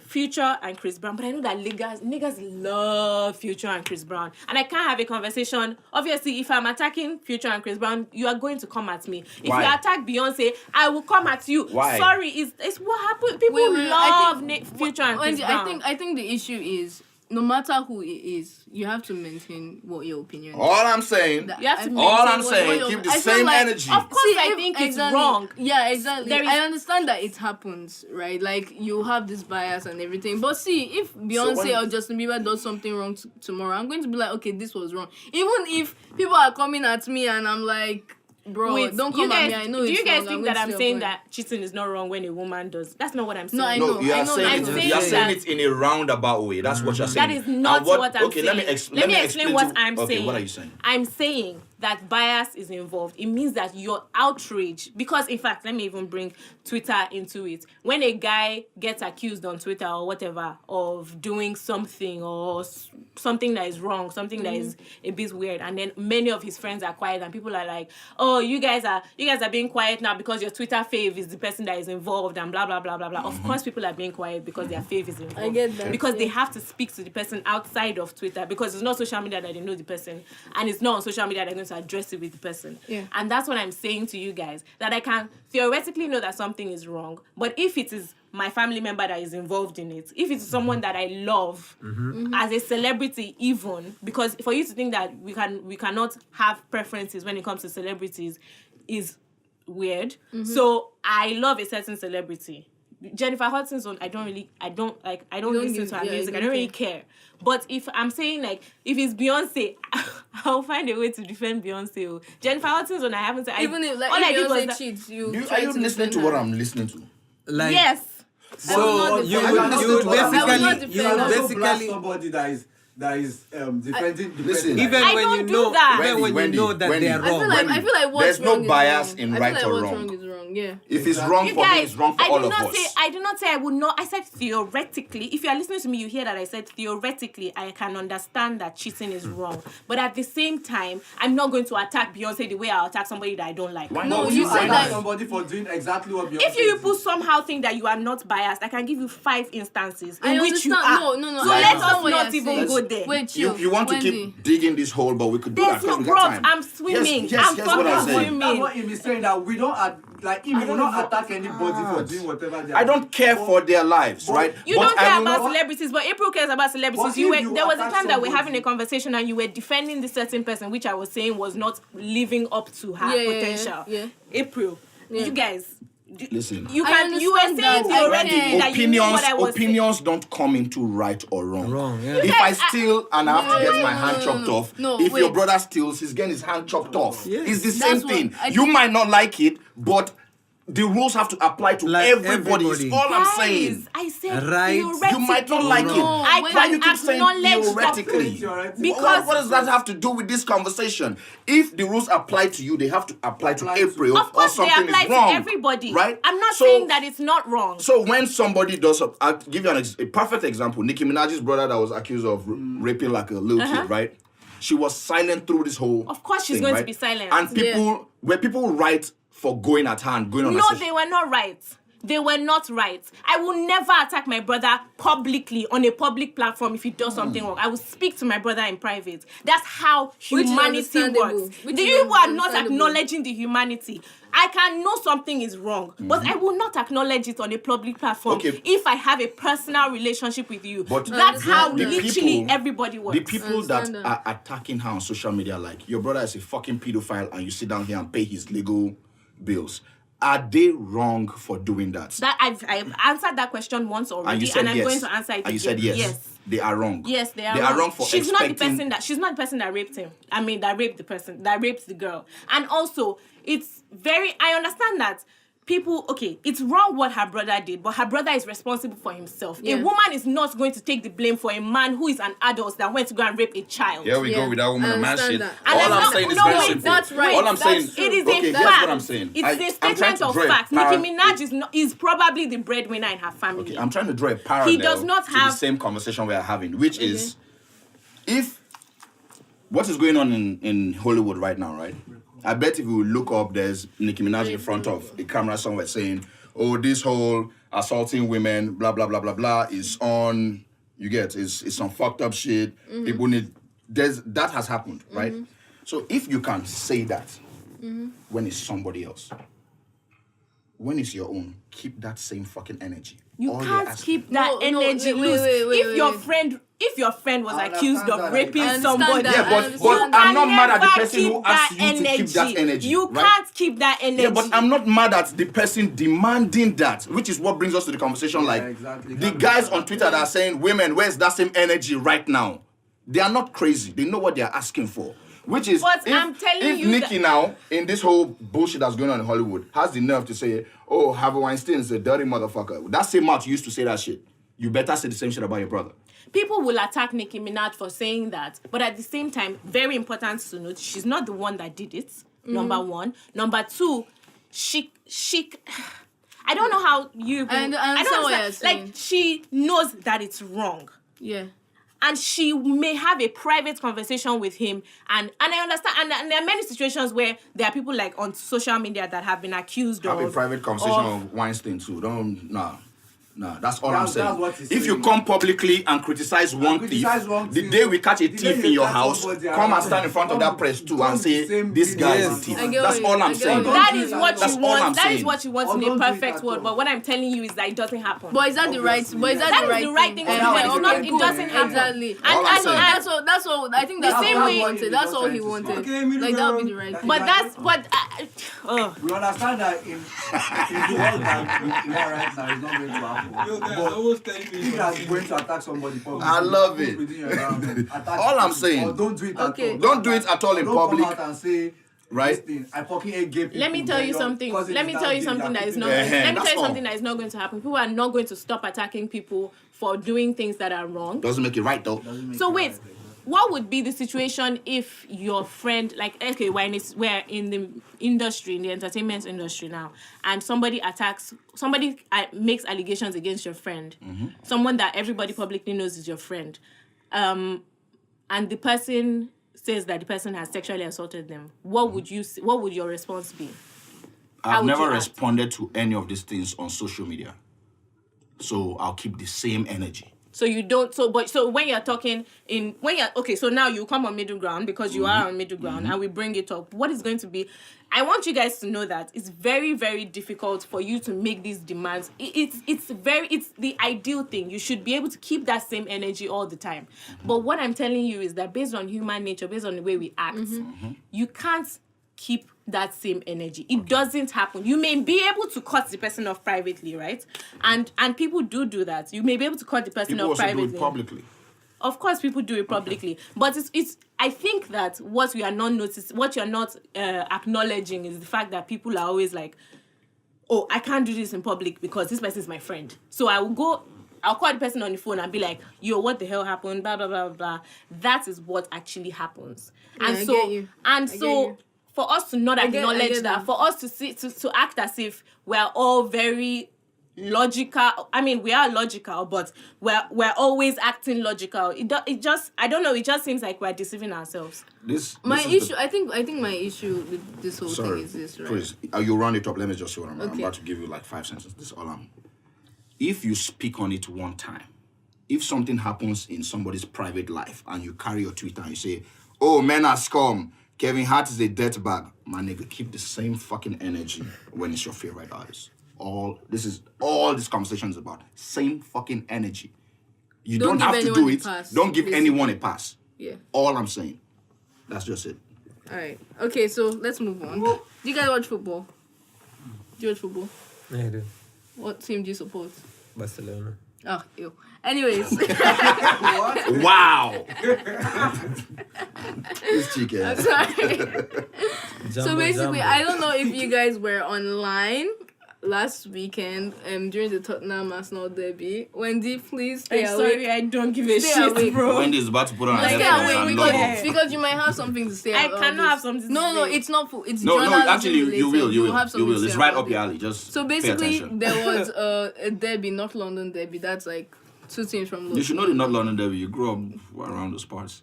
Future and Chris Brown, but I know that niggas love Future and Chris Brown, and I can't have a conversation. Obviously, if I'm attacking Future and Chris Brown, you are going to come at me. If
Why?
you attack Beyonce, I will come at you.
Why?
Sorry, it's what happened. People
Wait, I
love
think-
Future and Chris
Wendy,
Brown.
I think the issue is no matter who it is, you have to maintain what your opinion is.
All I'm saying,
You have to maintain
all I'm
what
saying,
your-
keep the
I feel
same
like-
energy.
Of course,
See,
I
if-
think it's
exactly.
wrong.
Yeah, exactly.
There is-
I understand that it happens, right? Like you have this bias and everything. But see, if Beyonce
when-
or Justin Bieber does something wrong tomorrow, I'm going to be like, okay, this was wrong. Even if people are coming at me and I'm like, bro,
Wait,
don't
you
come
guys,
at me. I know
do
it's
you guys
wrong.
think
going
that
to
I'm
your
saying
point.
that cheating is not wrong when a woman does? That's not what I'm saying.
No, I
No,
know.
you
I
are
know
saying
that.
I'm
it.
saying
You are saying
that-
it in a roundabout way. That's what you're saying.
That is not
And
what I'm
okay,
saying.
let me
explain what I'm
okay,
saying.
what are you saying?
I'm saying that bias is involved. It means that you're outraged. Because, in fact, let me even bring Twitter into it. When a guy gets accused on Twitter or whatever of doing something or something that is wrong, something that is a bit weird, and then many of his friends are quiet and people are like, oh, you guys are being quiet now because your Twitter fave is the person that is involved and blah, blah, blah, blah, blah. Of course, people are being quiet because their fave is involved.
I get that.
Because they have to speak to the person outside of Twitter because it's not social media that they know the person and it's not on social media they're going to address it with the person.
Yeah.
And that's what I'm saying to you guys, that I can theoretically know that something is wrong, but if it is my family member that is involved in it, if it's someone that I love as a celebrity even, because for you to think that we cannot have preferences when it comes to celebrities is weird. So I love a certain celebrity. Jennifer Hudson's on, I don't listen
give-
to her
yeah,
music.
you
I don't really care. But if I'm saying like if it's Beyonce, I'll find a way to defend Beyonce. Oh. Jennifer Hudson's on, I haven't said
Even if like
all I did was
Beyonce
that-
cheats,
Are you listening to what I'm listening to?
Like,
yes.
I will
so
not
you
defend
would
her.
you would
I will not
basically you
defend
would
her.
also blast
basically
somebody that is defending the
Listen.
person.
even
I
when
don't
you
do
know
that.
even when
Wendy,
you know that
Wendy.
they are
I
wrong.
I feel like what's
There's no
wrong
bias
is
in
wrong.
right
I feel
or
like what's
wrong.
wrong is wrong. Yeah.
If it's wrong
You
for me,
guys,
it's wrong for
I
all
did
of
not
us.
say I did not say I would not. I said theoretically. If you are listening to me, you hear that I said theoretically I can understand that cheating is wrong. But at the same time, I'm not going to attack Beyonce the way I attack somebody that I don't like.
Why
No,
not?
you
Why
said
not
that-
somebody for doing exactly what Beyonce
If you
did?
people somehow think that you are not biased, I can give you 5 instances in
I
which you
understand.
are.
No.
So
I
let
understand
us
what
not
you're
even
saying.
go there.
Wait, chill.
You want to
Wendy.
keep digging this hole, but we could do
There's
that.
no
We got
growth.
time.
I'm swimming.
Yes,
I'm
here's what I'm
fucking
saying.
swimming.
That's what he is saying, that we don't like him. We will not attack anybody for doing whatever they are.
I don't care for their lives, right?
You
But
don't
I
care
will
about
not-
celebrities, but April cares about celebrities.
But if you
There was a
attack
time that we're
somebody-
having a conversation and you were defending this certain person, which I was saying was not living up to her
Yeah,
potential.
yeah.
April,
Yeah.
you guys,
Listen.
you
I
can. You were
understand
saying
that.
theoretically that you knew what I was saying.
Opinions don't come into right or wrong.
Wrong, yeah.
If I steal and I have to get my hand
no,
chopped
no.
off,
No,
if your
wait.
brother steals, he's getting his hand chopped off.
Yes.
It's the
That's
same
what
thing.
I-
You might not like it, but the rules have to apply to
Like
everybody. It's
everybody.
all I'm
Guys,
saying.
I said
Right.
theoretically.
You might not like it.
No,
I
when-
Why
can
you keep saying
acknowledge that.
theoretically?
Because-
what does that have to do with this conversation? If the rules apply to you, they have to apply to
Apply to-
April,
Of course,
or
they
something
apply
is wrong.
to everybody.
Right?
I'm not
So-
saying that it's not wrong.
So when somebody does, I'll give you a perfect example. Nicki Minaj's brother that was accused of raping like a little kid, right? She was silent through this whole.
Of course she's
thing,
going to
right?
be silent.
And people, where people write for going at her and going on.
No,
her
they were not right. they were not right. I will never attack my brother publicly on a public platform if he does something wrong. I will speak to my brother in private. That's how humanity works. The people are not acknowledging the humanity. I can know something is wrong, but I will not acknowledge it on a public platform if I have a personal relationship with you.
But
that's how
the
literally
people,
everybody works.
The people that are attacking her on social media, like, your brother is a fucking pedophile and you sit down here and pay his legal bills. Are they wrong for doing that?
That I've answered that question once already, and I'm going to answer it again.
And you said yes.
Yes.
They are wrong.
Yes, they are.
They are wrong for
she's
expecting...
She's not the person that raped him. I mean, that raped the person. That raped the girl. And also, it's very... I understand that people... Okay, it's wrong what her brother did, but her brother is responsible for himself. Yeah. A woman is not going to take the blame for a man who is an adult that went to go and rape a child.
Here we go with that woman and man shit.
That.
All I'm saying is very simple.
That's right.
All I'm saying...
It is a fact.
That's what I'm saying.
It's a statement of fact. Nicki Minaj is probably the breadwinner in her family.
Okay, I'm trying to draw a parallel
He does not have
to the same conversation we are having, which is, if what is going on in Hollywood right now, right? I bet if you look up, there's Nicki Minaj in front of a camera somewhere saying, oh, this whole assaulting women, blah, blah, blah, blah, blah, is on, you get, it's some fucked up shit. People need, that has happened, right? So if you can say that when it's somebody else, when it's your own, keep that same fucking energy.
You can't keep that energy loose. If your friend was accused of raping somebody,
but I'm not mad at the person who asked you to keep that energy.
You can't keep that energy.
Yeah, but I'm not mad at the person demanding that, which is what brings us to the conversation. The guys on Twitter that are saying, women, where's that same energy right now? They are not crazy. They know what they are asking for. Which is,
but I'm telling you,
Nicki now, in this whole bullshit that's going on in Hollywood, has the nerve to say, oh, Harvey Weinstein is a dirty motherfucker. That same mouth used to say that shit. You better say the same shit about your brother.
People will attack Nicki Minaj for saying that, but at the same time, very important to note, she's not the one that did it, number one. Number two, she I don't know how you... I don't understand. Like, she knows that it's wrong.
Yeah.
And she may have a private conversation with him. And I understand. And there are many situations where there are people like on social media that have been accused of...
Have a private conversation with Weinstein too. Nah, that's all I'm saying. If you come publicly and criticize one thief, the day we catch a thief in your house, come and stand in front of that press too and say, this guy is a thief. That's all I'm saying.
That is what you want. That is what you want in a perfect world. But what I'm telling you is that it doesn't happen.
But is that the right? But is that the right thing?
It doesn't happen.
Exactly. And that's all. I think that's the same way he wanted. That's all he wanted. Like that would be the right thing.
But that's what.
We understand that in the world that we are right now, it's not going to happen. But if you are going to attack somebody publicly,
I love it. All I'm saying,
or don't do it at all.
Don't do it at all in public.
Don't come out and say,
right?
I fucking hate gay people.
Let me tell you something. Let me tell you something that is not. Let me tell you something that is not going to happen. People are not going to stop attacking people for doing things that are wrong.
Doesn't make it right though.
So wait. What would be the situation if your friend, like, okay, we're in the industry, in the entertainment industry now, and somebody makes allegations against your friend, someone that everybody publicly knows is your friend, and the person says that the person has sexually assaulted them? What would your response be?
I've never responded to any of these things on social media, so I'll keep the same energy.
So you don't. So when you're talking so now you come on middle ground because you are on middle ground, and we bring it up. What is going to be? I want you guys to know that it's very, very difficult for you to make these demands. It's the ideal thing. You should be able to keep that same energy all the time. But what I'm telling you is that based on human nature, based on the way we act, you can't keep that same energy. It doesn't happen. You may be able to cut the person off privately, right? And people do that. You may be able to cut the person off privately.
People also do it publicly.
Of course, people do it publicly, but it's. I think that what you're not acknowledging is the fact that people are always like, "Oh, I can't do this in public because this person is my friend." So I'll call the person on the phone and be like, "Yo, what the hell happened?" Blah blah blah blah. That is what actually happens, so. For us to not acknowledge that, for us to act as if we're all very logical. I mean, we are logical, but we're always acting logical. It just I don't know. It just seems like we're deceiving ourselves.
My issue. I think my issue with this whole thing is this, right?
Please, you round it up. Let me just say what I'm
Okay.
about to give you like 5 sentences. This is all I'm. If you speak on it one time, if something happens in somebody's private life and you carry your Twitter and you say, "Oh, men are scum. Kevin Hart is a dirtbag," my nigga, keep the same fucking energy when it's your favorite artist. All this conversation is about. Same fucking energy. You don't have to do it. Don't give anyone a pass.
Yeah.
All I'm saying. That's just it.
All right. Okay, so let's move on. Do you guys watch football? Do you watch football?
Yeah, I do.
What team do you support?
Barcelona.
Oh, ew. Anyways.
Wow. This chicken.
Sorry. So basically,
Jumbo.
I don't know if you guys were online last weekend during the Tottenham Arsenal derby. Wendy, please stay
I'm
awake.
sorry, I don't give a
Stay
shit,
awake.
bro.
Wendy is about to put on
Like,
a
stay
headphones
awake
and
because,
log off.
because you might have something to say.
I
about
cannot
this.
have something to
No,
say.
it's not. It's
No,
journalism
actually, you
related.
will. You
have
will.
something
You will.
to
It's
say
right
about
up your
it.
alley. Just
So
pay
basically,
attention.
there was a derby, North London derby. That's like two teams from London.
You should know the North London derby. You grew up around those parts.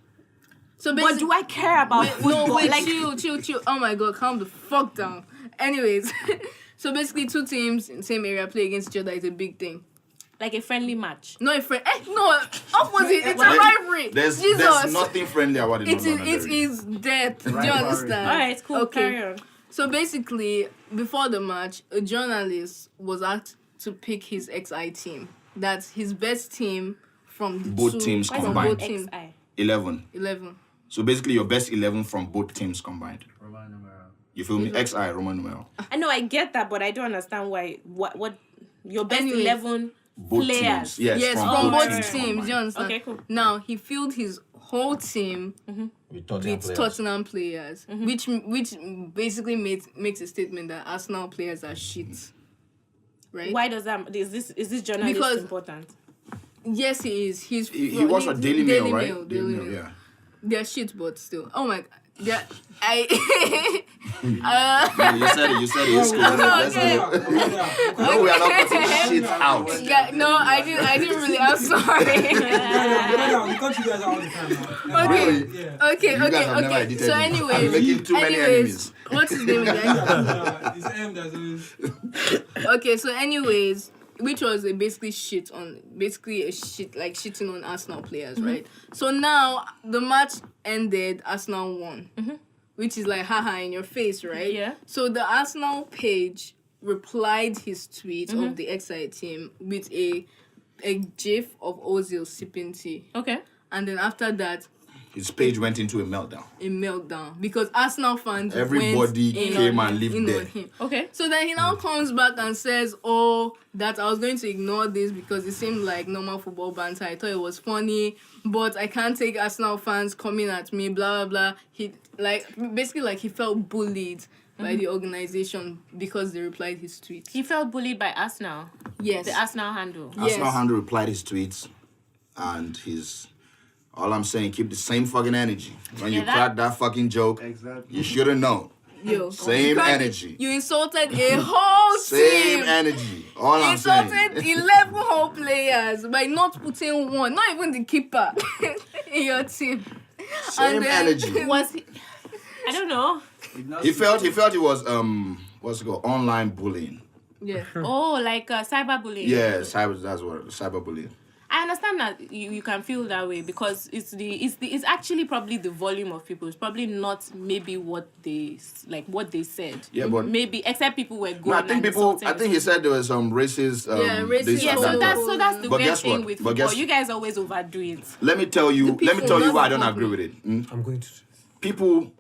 So
But
basically,
do I care about football?
no, wait,
Like,
chill. Oh my god, calm the fuck down. Anyways, so basically, two teams in the same area play against each other is a big thing.
like a friendly match.
No, a friend. No, opposite. It's a rivalry.
There's
Jesus.
nothing friendly about the North London
It
derby.
is death. Do you
Rivalry.
understand?
All right, cool.
Okay.
Carry on.
So basically, before the match, a journalist was asked to pick his XI team. That's his best team from the
Both
two,
teams
from
combined.
both teams.
XI.
11.
11.
So basically, your best 11 from both teams combined.
Roman numeral.
You feel me? XI, Roman numeral.
I know, I get that, but I don't understand why. What your best
Anyways.
11
Both
players.
teams. Yes,
Yes,
from
from
both
both
teams.
teams.
combined.
You understand?
Okay, cool.
Now he filled his whole team
With
with Tottenham players, which basically makes a statement that Arsenal players are shit. Right?
Why does that? Is this journalist
Because-
important?
Yes, he is.
He was a Daily Mail, right?
Daily Mail.
yeah.
They're shit, but still. Oh my. Yeah,
No, you said it. It's cool. Let's
Okay.
go. No, we are not putting shit out.
yeah, no, I didn't really. I'm sorry.
We cut you guys out all the time now.
Okay.
Yeah.
Okay,
You guys have never
okay.
edited
So
me.
anyways,
I'm making too many enemies.
what's his name again?
It's M that's always.
Okay, so anyways, which was a basically a shit like shitting on Arsenal players, right? So now the match ended, Arsenal won, which is like haha in your face, right?
Yeah.
So the Arsenal page replied his tweet of the XI team with a gif of Ozil sipping tea,
Okay.
and then after that,
His page went into a meltdown.
a meltdown because Arsenal fans
Everybody
went in
came
on
and lived
in
there.
on him.
Okay.
So then he now comes back and says, "Oh, that I was going to ignore this because it seemed like normal football banter. I thought it was funny, but I can't take Arsenal fans coming at me, blah, blah, blah." He, he felt bullied by the organization because they replied his tweet.
He felt bullied by Arsenal.
Yes.
The Arsenal handle.
Yes.
Arsenal handle replied his tweets, and all I'm saying, keep the same fucking energy. When you
that-
crack that fucking joke,
Exactly.
you should have known.
Yo.
Same
You can't-
energy.
You insulted a whole
Same
team.
energy. All
You
I'm
insulted
saying.
11 whole players by not putting one, not even the keeper, in your team.
Same
And then-
energy.
Was he? I don't know.
He felt it was what's it called, online bullying.
Yeah.
Oh, like cyberbullying.
Yeah, cyberbullying.
I understand that you can feel that way because it's actually probably the volume of people. It's probably not maybe what they said.
Yeah, but
maybe except people were going.
no, I think he said there was some racist.
racist.
this
Yeah,
and
so
that.
that's the
But
weird
guess
thing
what?
with
But
football.
guess-
You guys always overdo it.
Let me tell you
people,
why I don't
that's
agree with it.
I'm going to.
People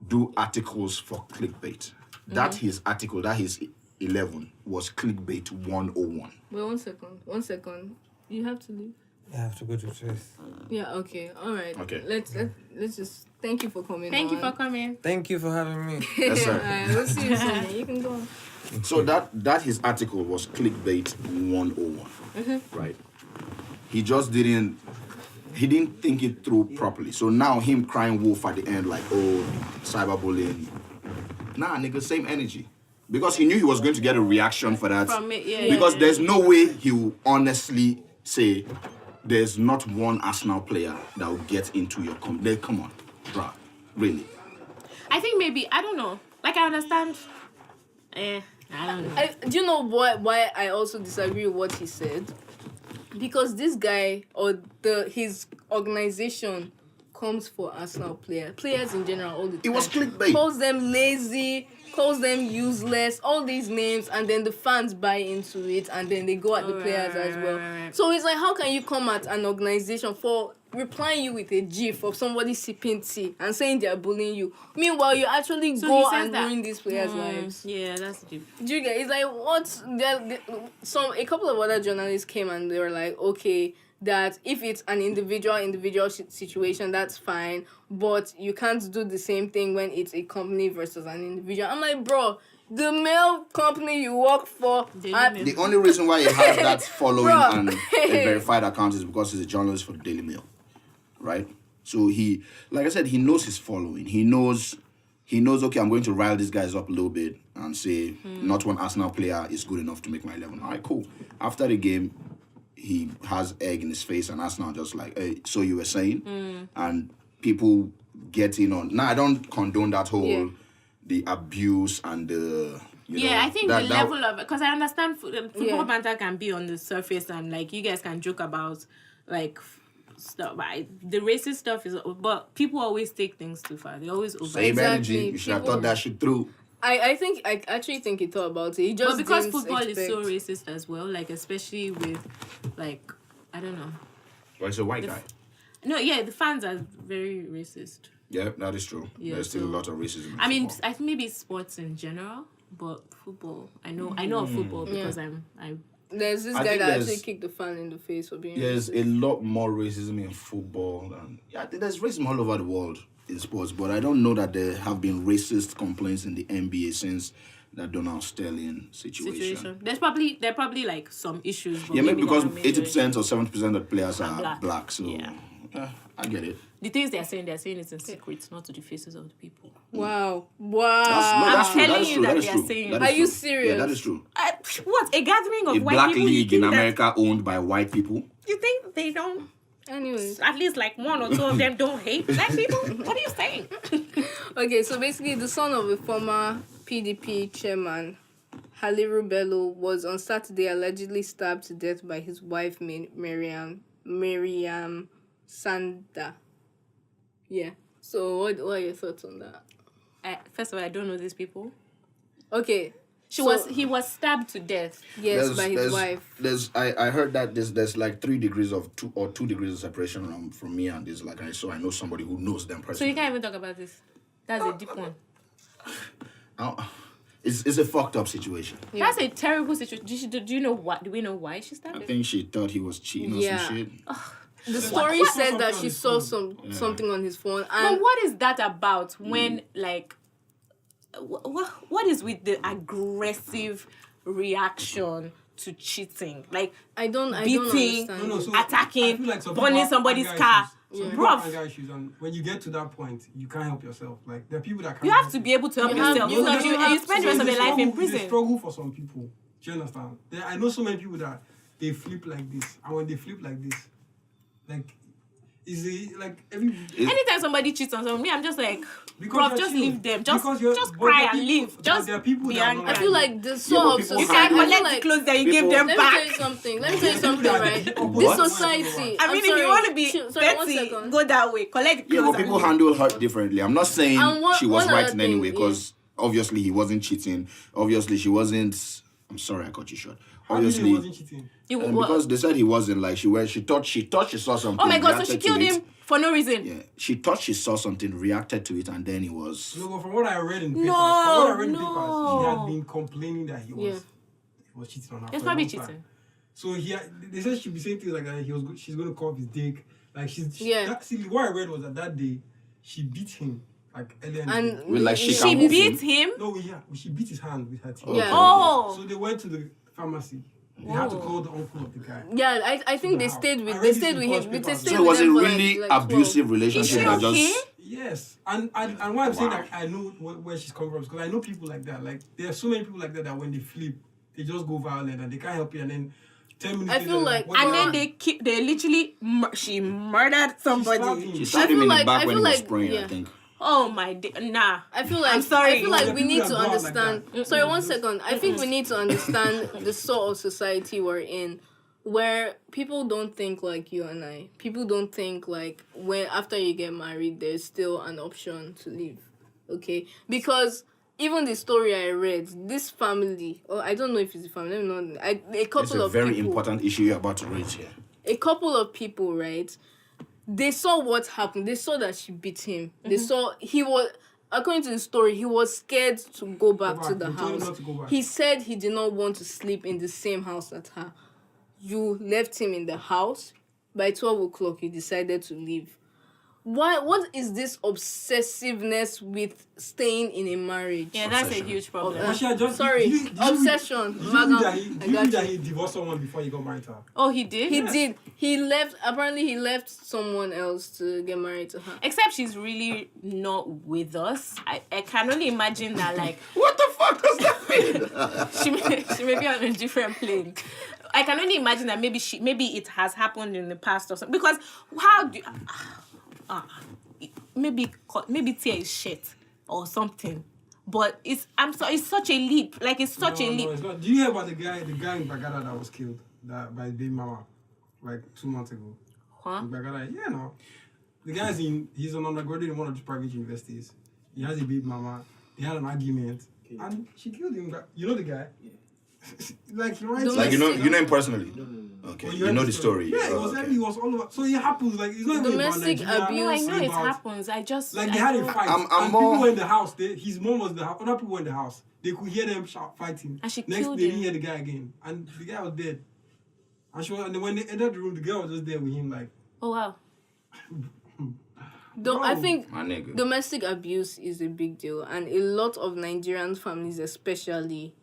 do articles for clickbait. That his article, that his 11 was clickbait 101.
Wait, 1 second. You have to leave.
I have to go to church.
Yeah. Okay. All right.
Okay.
Let's just thank you for coming.
Thank you
on.
for coming.
Thank you for having me.
Yes, sir.
Alright, we'll see you soon. You can go on.
So that his article was clickbait 101, right? He just didn't think it through properly. So now him crying wolf at the end like, oh, cyberbullying. Nah, nigga, same energy. because he knew he was going to get a reaction for that.
From it, yeah.
Because there's no way he will honestly say there's not one Arsenal player that will get into your company. Come on, bruh. Really.
I think maybe, I don't know. Like, I understand. I don't know.
Do you know why I also disagree with what he said? Because this guy or his organization comes for Arsenal players in general all the time.
It was clickbait.
Calls them lazy, calls them useless, all these names, and then the fans buy into it, and then they go at the players as well.
Right.
So it's like, how can you come at an organization for replying you with a gif of somebody sipping tea and saying they're bullying you? Meanwhile, you actually go and ruin these players' lives.
Yeah, that's deep.
Do you get? It's like a couple of other journalists came and they were like, okay, that if it's an individual situation, that's fine, but you can't do the same thing when it's a company versus an individual. I'm like, bro, the mail company you work for.
The only reason why he has that following and a verified account is because he's a journalist for the Daily Mail, right? So he, like I said, he knows his following. He knows. Okay, I'm going to rile these guys up a little bit and say not one Arsenal player is good enough to make my 11. All right, cool. After the game, he has egg in his face and Arsenal just like, hey, so you were saying? And people get in on... Now, I don't condone that whole... The abuse and the...
I think the level of... Because I understand football banter can be on the surface and, like, you guys can joke about, like... stuff. The racist stuff is... But people always take things too far. They always over...
Same energy. You should have thought that shit through.
I actually think he thought about it. He just
but because
didn't
football
expect...
is so racist as well, like especially with, like, I don't know.
Well, it's a white guy.
The fans are very racist.
Yeah, that is true.
Yeah,
There's still a lot of racism.
I mean, I think maybe sports in general, but football. I know of football because
There's this guy that actually kicked the fan in the face for being
There's
racist.
a lot more racism in football. And I think there's racism all over the world in sports, but I don't know that there have been racist complaints in the NBA since that Donald Sterling situation.
There are probably like some issues. But
Maybe because
not major
80% or 70% of the players are black. So I get it.
The things they're saying it in secret, not to the faces of the people.
Wow.
That's true.
telling you that they are saying.
Are you serious?
Yeah, that is true.
What? A gathering of
A
white
black
people?
league in America owned by white people.
You think they don't?
Anyways.
At least like one or two of them don't hate black people? What are you saying?
Okay, so basically the son of a former PDP chairman, Haliru Bello, was on Saturday allegedly stabbed to death by his wife, Miriam Sanda. Yeah. So what are your thoughts on that?
First of all, I don't know these people.
Okay.
He was stabbed to death.
Yes, by his wife.
I heard that there's like 2 degrees of separation from me and this. Like I know somebody who knows them personally.
So you can't even talk about this. That's a deep one.
It's a fucked up situation.
Yeah. That's a terrible situation. Do you know what? Do we know why she stabbed him?
I think she thought he was cheating or some shit.
The story said that she saw something on his phone. And
but what is that about when like... What is with the aggressive reaction to cheating? Like
I don't
beating,
understand.
attacking,
like
burning somebody's car.
And when you get to that point, you can't help yourself. Like there are people that can't.
You have to be able to help yourself. You spend the rest of your life in prison.
It's a struggle for some people. Do you understand? I know so many people that they flip like this, and when they flip like this, like.
Anytime somebody cheats on someone, I'm just like, bro, just leave them. Just cry and leave. Just be angry.
I feel like the sort of
you can collect the clothes that you gave them back.
Let me tell you something, right? This society.
I mean, if you want to be petty, go that way. Collect the clothes.
People handle hurt differently. I'm not saying she was right in any way because obviously he wasn't cheating. Obviously she wasn't. I'm sorry, I cut you short. Obviously,
he wasn't cheating.
Because they said he wasn't. Like she thought she saw something.
Oh my god! So she killed him for no reason.
Yeah, she thought she saw something, reacted to it, and then it was.
No, but from what I read in papers, he had been complaining that he was cheating on her.
It's probably cheating.
So they said she'd be saying things like that. She's going to cut off his dick. Like what I read was that day she beat him. Like earlier in the
she beat him?
No, she beat his hand with her teeth.
Yeah.
Oh.
So they went to the pharmacy. They had to call the uncle of the guy.
Yeah, I think they stayed with him.
So it was a really abusive relationship that just.
Yes, and why I'm saying that I know where she's coming from because I know people like that. Like there are so many people like that when they flip, they just go violent and they can't help you. And then 10 minutes
I feel
later,
like,
and then they literally she murdered somebody.
She stabbed him in the back when he was
like,
praying,
yeah.
I think.
Oh my nah.
I feel like
I'm sorry.
I feel like
Yeah,
we need
people
to
are born like
understand.
that.
Sorry, 1 second. I think we need to understand the sort of society we're in, where people don't think like you and I. People don't think like when after you get married, there's still an option to leave. Okay, because even the story I read, this family, or I don't know if it's a family, a couple
It's a
of
very
people,
important issue you're about to raise here.
a couple of people, right? They saw what happened. They saw that she beat him. They saw he was, according to the story, he was scared to go back to the
They told him
house.
not to go back.
He said he did not want to sleep in the same house as her. You left him in the house. By 12 o'clock, you decided to leave. Why? What is this obsessiveness with staying in a marriage?
Yeah, that's a huge problem.
But she had just,
Sorry,
did you
obsession.
Did you know that he,
Madam,
did
I
you know
got
that
you.
he divorced someone before he got married to her?
Oh, he did?
He did. He left. Apparently, he left someone else to get married to her.
Except she's really not with us. I can only imagine that, like,
What the fuck does that mean?
she may be on a different plane. I can only imagine that maybe it has happened in the past or something. Because how do maybe Tia is shit or something. But it's such a leap. Like it's such a leap.
No, it's not. Do you hear about the guy in Bagada that was killed by his baby mama like 2 months ago?
Huh?
In Bagada, yeah, no. The guy's he's an undergraduate in one of the private universities. He has a baby mama. They had an argument, and she killed him. You know the guy? Like he writes.
Like you know him personally. Okay,
Well,
you know the story.
Yeah, it was all over. So it happens. Like it's not even about
Domestic
Nigeria.
abuse.
No, I know it
About-
happens. I just
Like they had a fight,
I'm
and
more-
people were in the house. His mom was in the house. Other people were in the house. They could hear them fighting.
And she
Next,
killed
they
him.
didn't hear the guy again, and the guy was dead. And then when they entered the room, the girl was just there with him, like.
Oh wow.
I think
My nigga.
domestic abuse is a big deal, and a lot of Nigerian families, especially,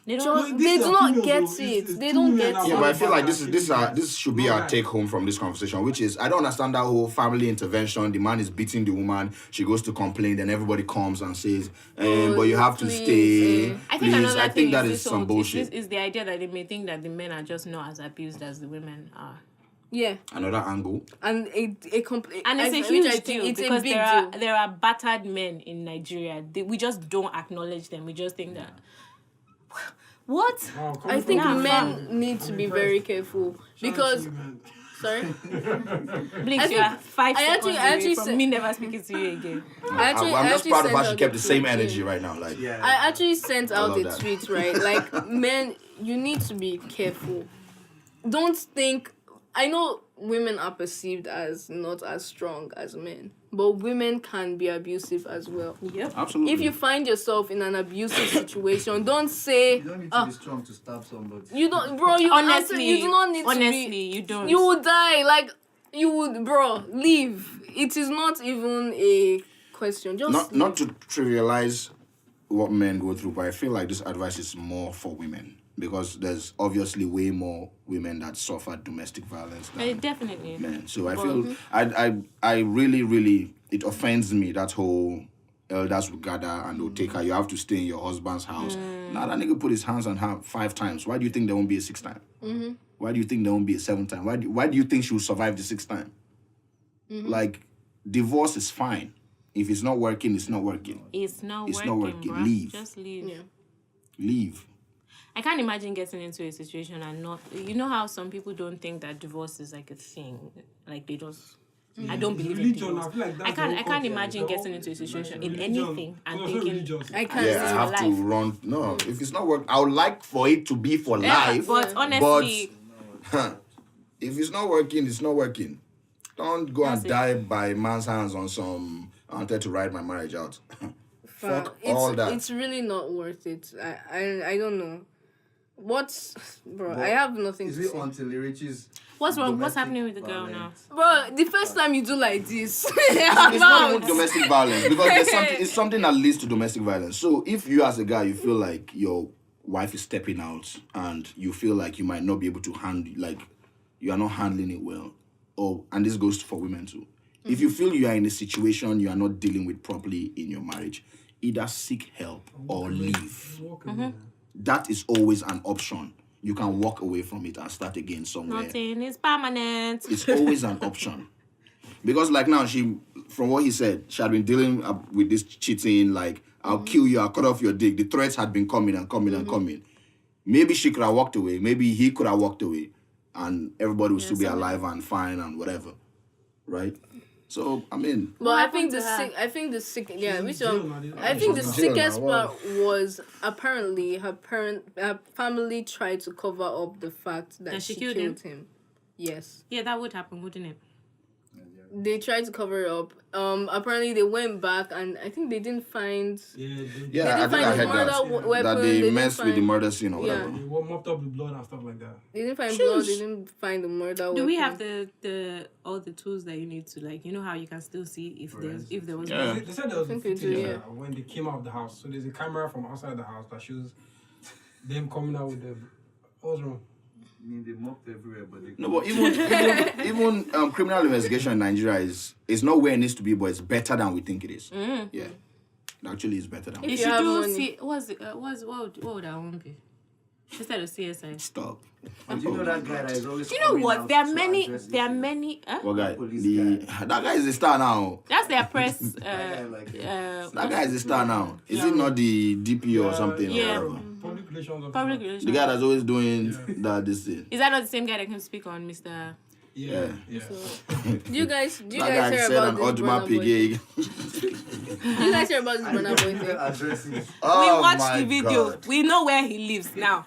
They
just,
don't.
they do not
females,
get
though.
it.
It's
They
two
don't
women
get
now.
Yeah, but I
it.
feel like this should be our take home from this conversation, which is I don't understand that whole family intervention. The man is beating the woman. She goes to complain, then everybody comes and says, but you have to
please,
stay.
I think
Please.
another
I
thing
think that
is
is
this
some
whole-
bullshit.
Is the idea that they may think that the men are just not as abused as the women are.
Yeah,
Another angle.
and
And it's a
which
huge
I think
deal
it's
because
a big
there
deal.
are battered men in Nigeria. We just don't acknowledge them. We just think that. What?
Wow,
I
coming
think
from
men need to be very careful because. Sorry,
Blinks, you
think-
are 5
I
seconds
actually
away
said-
from me never speaking to you again.
I'm just proud of how she kept the same energy
right.
right now. Like,
Yeah.
I actually sent out
love
a
that.
tweet, right? Like, men, you need to be careful. Don't think. I know women are perceived as not as strong as men, but women can be abusive as well.
Yep.
absolutely.
If you find yourself in an abusive situation, don't say,
You don't need to be strong to stab somebody.
you don't, bro. You
Honestly,
you do not need to be.
honestly, you don't.
You would die. Like, you would, bro. Leave. It is not even a question. Just
not to trivialize what men go through, but I feel like this advice is more for women because there's obviously way more women that suffer domestic violence than
Definitely.
men. So I feel I really it offends me that whole elders will gather and they'll take her. You have to stay in your husband's house. Now that nigga put his hands on her 5 times. Why do you think there won't be a 6th time? Why do you think there won't be a 7th time? Why do you think she will survive the 6th time? Like divorce is fine. If it's not working, it's not working.
It's not
Not working.
bruh.
Leave.
Just leave.
Yeah.
Leave.
I can't imagine getting into a situation and not. You know how some people don't think that divorce is like a thing. Like they just. I don't believe in
Religion,
divorce.
I feel like that's
I can't.
the
I
whole
can't
concept.
imagine
The
getting
whole-
into a situation
like,
in
religion.
anything and
No, it's not
thinking.
religious.
I can't.
Yeah, I
for
have to
life.
run. No, if it's not work, I would like for it to be for
Yeah,
life.
but honestly,
If it's not working, it's not working. Don't go
That's
and
it.
die by man's hands on some. I wanted to ride my marriage out. Fuck
it's,
all that.
It's really not worth it. I don't know. I have nothing
Is
to
it
say.
until it reaches?
what's wrong? What's
domestic
happening with the girl now?
violence?
Bro, the first time you do like this,
It's not even domestic violence because it's something that leads to domestic violence. So if you as a guy, you feel like your wife is stepping out and you feel like you might not be able to handle, like you are not handling it well, and this goes for women too. If you feel you are in a situation you are not dealing with properly in your marriage, either seek help or leave. That is always an option. You can walk away from it and start again somewhere.
Nothing is permanent.
It's always an option. Because like now, from what he said, she had been dealing with this cheating, like, I'll kill you, I'll cut off your dick. The threats had been coming and coming and coming. Maybe she could have walked away. Maybe he could have walked away. And everybody would still be alive and fine and whatever. Right? So, I mean...
Well, I think the sickest part was apparently her family tried to cover up the fact that she killed him. Yes.
Yeah, that would happen, wouldn't it?
They tried to cover it up. Apparently they went back and I think they didn't find.
Yeah, I think I heard that they messed with the murder scene or whatever.
They mopped up the blood and stuff like that.
They didn't find blood. They didn't find the murder.
Do we have the all the tools that you need to, like, you know how you can still see if there was
They said there was
footage
when they came out of the house. So there's a camera from outside the house that shows them coming out with the. What's wrong?
I mean, they mopped everywhere, but they...
No, but even criminal investigation in Nigeria is not where it needs to be, but it's better than we think it is. Yeah, it actually is better than we
think.
think.
If you do see, what would that one be? Instead of CSI.
Stop.
Do you know that guy that is always...
You know what? There are many...
What guy?
Police
That guy is the star now.
That's their press...
That guy is the star now. Is it not the DP or something?
Yeah.
Or whatever?
Public relations.
The guy that's always doing this thing.
Is that not the same guy that can speak on Mr...
Yeah.
So, do you guys hear
That guy said
about
an
this Burna
Ojma
Boy?
pig.
Do you guys hear about this Burna Boy thing?
addresses.
We watched the video. God. We know where he lives now.